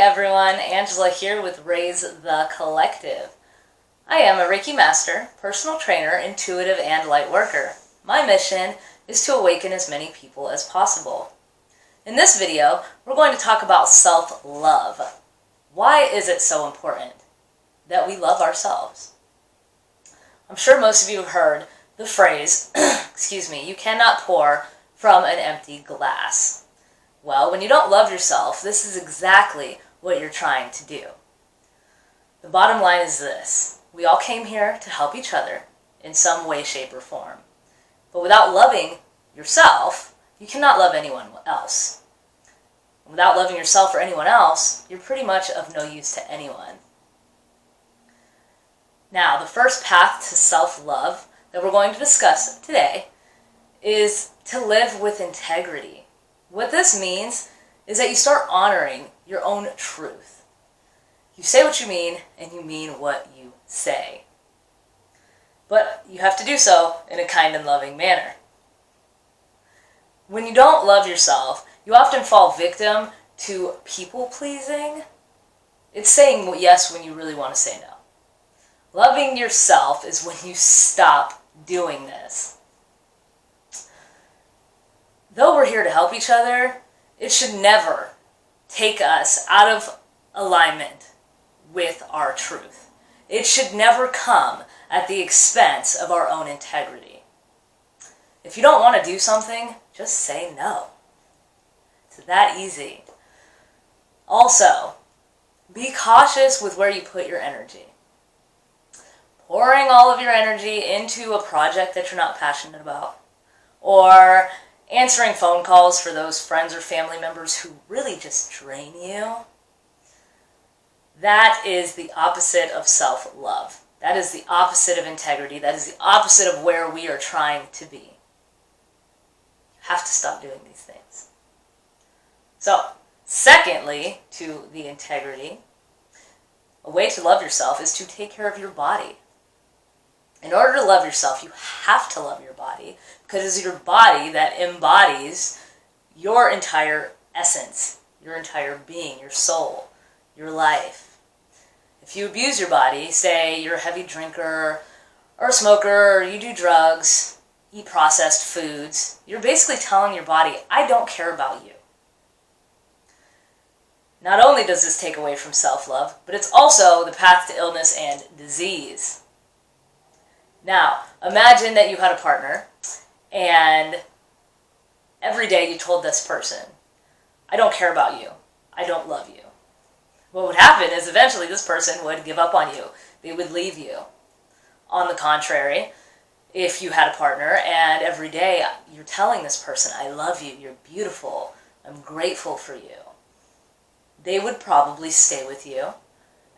everyone, Angela here with Raise the Collective. I am a Reiki Master, personal trainer, intuitive, and light worker. My mission is to awaken as many people as possible. In this video, we're going to talk about self-love. Why is it so important that we love ourselves? I'm sure most of you have heard the phrase, you cannot pour from an empty glass. Well, when you don't love yourself, this is exactly what you're trying to do. The bottom line is this: we all came here to help each other in some way, shape, or form. But without loving yourself, you cannot love anyone else. Without loving yourself or anyone else, you're pretty much of no use to anyone. Now, the first path to self-love that we're going to discuss today is to live with integrity. What this means is that you start honoring your own truth. You say what you mean, and you mean what you say. But you have to do so in a kind and loving manner. When you don't love yourself, you often fall victim to people-pleasing. It's saying yes when you really want to say no. Loving yourself is when you stop doing this. Though we're here to help each other, it should never take us out of alignment with our truth. It should never come at the expense of our own integrity. If you don't want to do something, just say no. It's that easy. Also, be cautious with where you put your energy. Pouring all of your energy into a project that you're not passionate about, or answering phone calls for those friends or family members who really just drain you, that is the opposite of self-love. That is the opposite of integrity. That is the opposite of where we are trying to be. You have to stop doing these things. So, secondly, to the integrity, a way to love yourself is to take care of your body. In order to love yourself, you have to love your body, because it's your body that embodies your entire essence, your entire being, your soul, your life. If you abuse your body, say you're a heavy drinker or a smoker, or you do drugs, eat processed foods, you're basically telling your body, I don't care about you. Not only does this take away from self-love, but it's also the path to illness and disease. Now, imagine that you had a partner, and every day you told this person, I don't care about you. I don't love you. What would happen is eventually this person would give up on you. They would leave you. On the contrary, if you had a partner and every day you're telling this person, I love you, you're beautiful, I'm grateful for you, they would probably stay with you,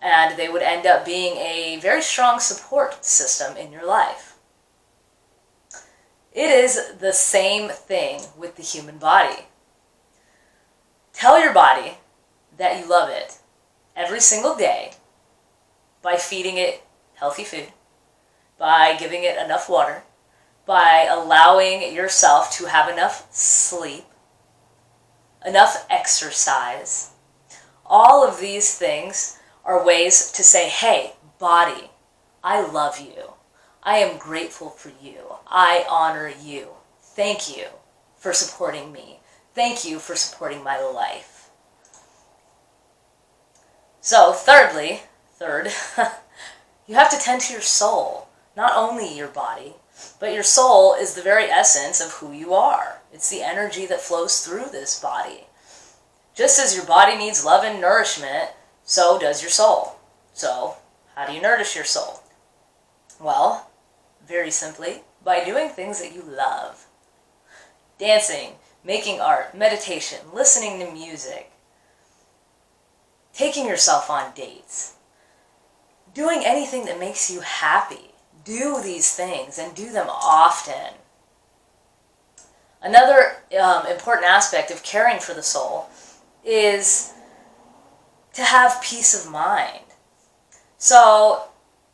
and they would end up being a very strong support system in your life. It is the same thing with the human body. Tell your body that you love it every single day by feeding it healthy food, by giving it enough water, by allowing yourself to have enough sleep, enough exercise. All of these things are ways to say, hey, body, I love you. I am grateful for you. I honor you. Thank you for supporting me. Thank you for supporting my life. So, third, you have to tend to your soul. Not only your body, but your soul is the very essence of who you are. It's the energy that flows through this body. Just as your body needs love and nourishment, so does your soul. So, how do you nourish your soul? Well, very simply, by doing things that you love. Dancing, making art, meditation, listening to music, taking yourself on dates, doing anything that makes you happy. Do these things and do them often. Another important aspect of caring for the soul is to have peace of mind. So,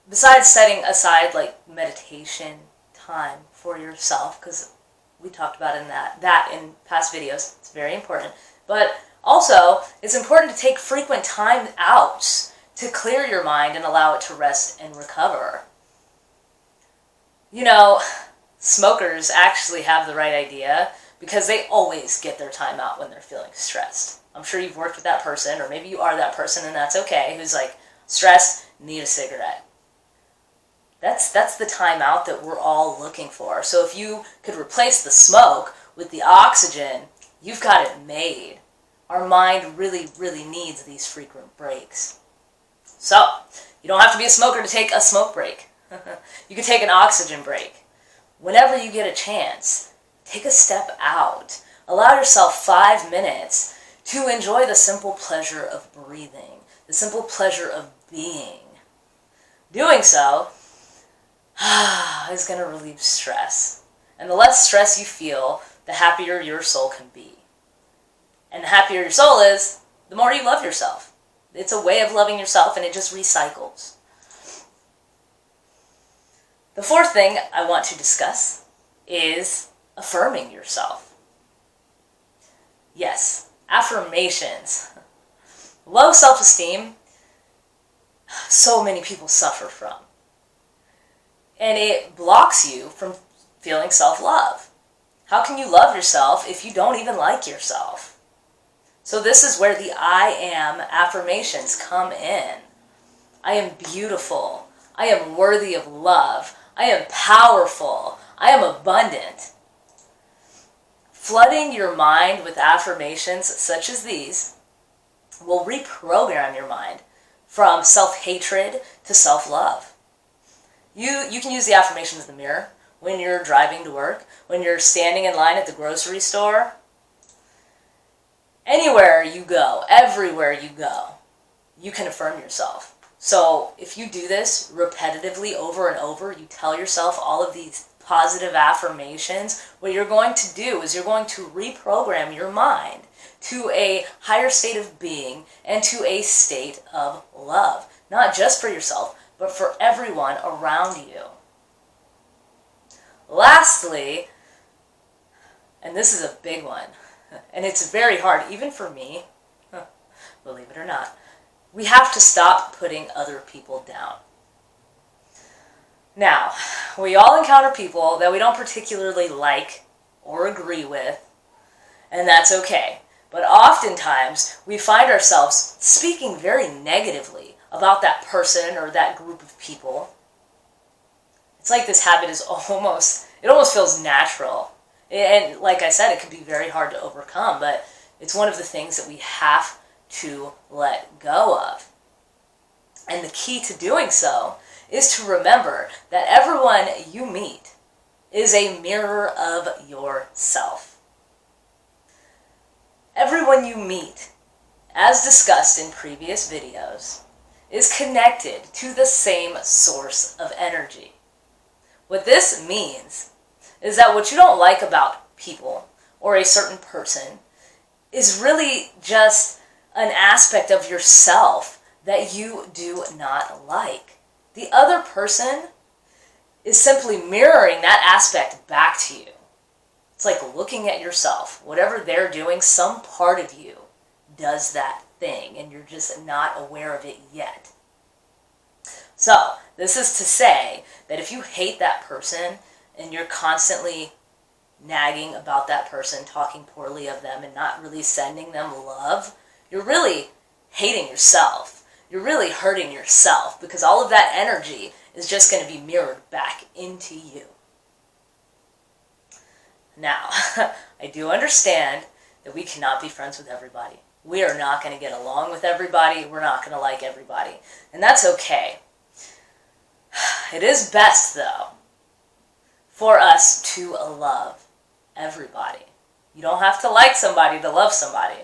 besides setting aside meditation time for yourself, because we talked about that in past videos, it's very important, but Also, it's important to take frequent time outs to clear your mind and allow it to rest and recover. You know, smokers actually have the right idea because they always get their time out when they're feeling stressed. I'm sure you've worked with that person, or maybe you are that person and that's okay, who's like, stressed, need a cigarette. That's the time out that we're all looking for. So if you could replace the smoke with the oxygen, you've got it made. Our mind really, really needs these frequent breaks. So, you don't have to be a smoker to take a smoke break. You can take an oxygen break. Whenever you get a chance, take a step out. Allow yourself 5 minutes to enjoy the simple pleasure of breathing, the simple pleasure of being. Doing so is going to relieve stress. And the less stress you feel, the happier your soul can be. And the happier your soul is, the more you love yourself. It's a way of loving yourself, and it just recycles. The fourth thing I want to discuss is affirming yourself. Yes, affirmations. Low self-esteem, so many people suffer from. And it blocks you from feeling self-love. How can you love yourself if you don't even like yourself? So this is where the I am affirmations come in. I am beautiful. I am worthy of love. I am powerful. I am abundant. Flooding your mind with affirmations such as these will reprogram your mind from self-hatred to self-love. You can use the affirmations in the mirror when you're driving to work, when you're standing in line at the grocery store. Anywhere you go, everywhere you go, you can affirm yourself. So if you do this repetitively over and over, you tell yourself all of these positive affirmations, what you're going to do is you're going to reprogram your mind to a higher state of being and to a state of love. Not just for yourself, but for everyone around you. Lastly, and this is a big one, and it's very hard, even for me, believe it or not, we have to stop putting other people down. Now, we all encounter people that we don't particularly like or agree with, and that's okay. But oftentimes, we find ourselves speaking very negatively about that person or that group of people. It's like this habit is almost feels natural. And like I said, it can be very hard to overcome, but it's one of the things that we have to let go of. And the key to doing so is to remember that everyone you meet is a mirror of yourself. Everyone you meet, as discussed in previous videos, is connected to the same source of energy. What this means is that what you don't like about people or a certain person is really just an aspect of yourself that you do not like. The other person is simply mirroring that aspect back to you. It's like looking at yourself. Whatever they're doing, some part of you does that thing, and you're just not aware of it yet. So, this is to say that if you hate that person and you're constantly nagging about that person, talking poorly of them, and not really sending them love, you're really hating yourself. You're really hurting yourself because all of that energy is just going to be mirrored back into you. Now, I do understand that we cannot be friends with everybody. We are not going to get along with everybody. We're not going to like everybody. And that's okay. It is best, though, for us to love everybody. You don't have to like somebody to love somebody.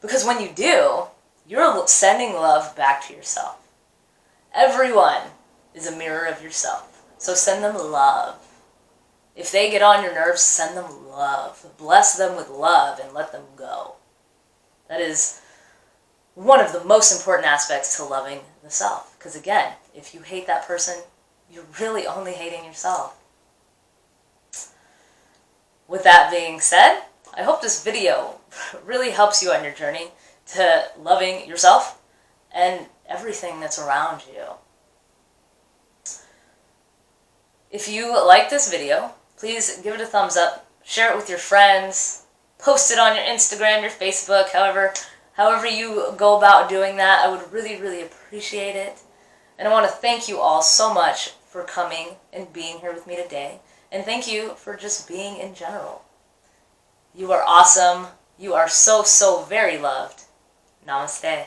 Because when you do, you're sending love back to yourself. Everyone is a mirror of yourself. So send them love. If they get on your nerves, send them love. Bless them with love and let them go. That is one of the most important aspects to loving the self. Because again, if you hate that person, you're really only hating yourself. With that being said, I hope this video really helps you on your journey to loving yourself and everything that's around you. If you like this video, please give it a thumbs up, share it with your friends, post it on your Instagram, your Facebook, however you go about doing that. I would really, really appreciate it. And I want to thank you all so much for coming and being here with me today. And thank you for just being in general. You are awesome. You are so, so very loved. Namaste.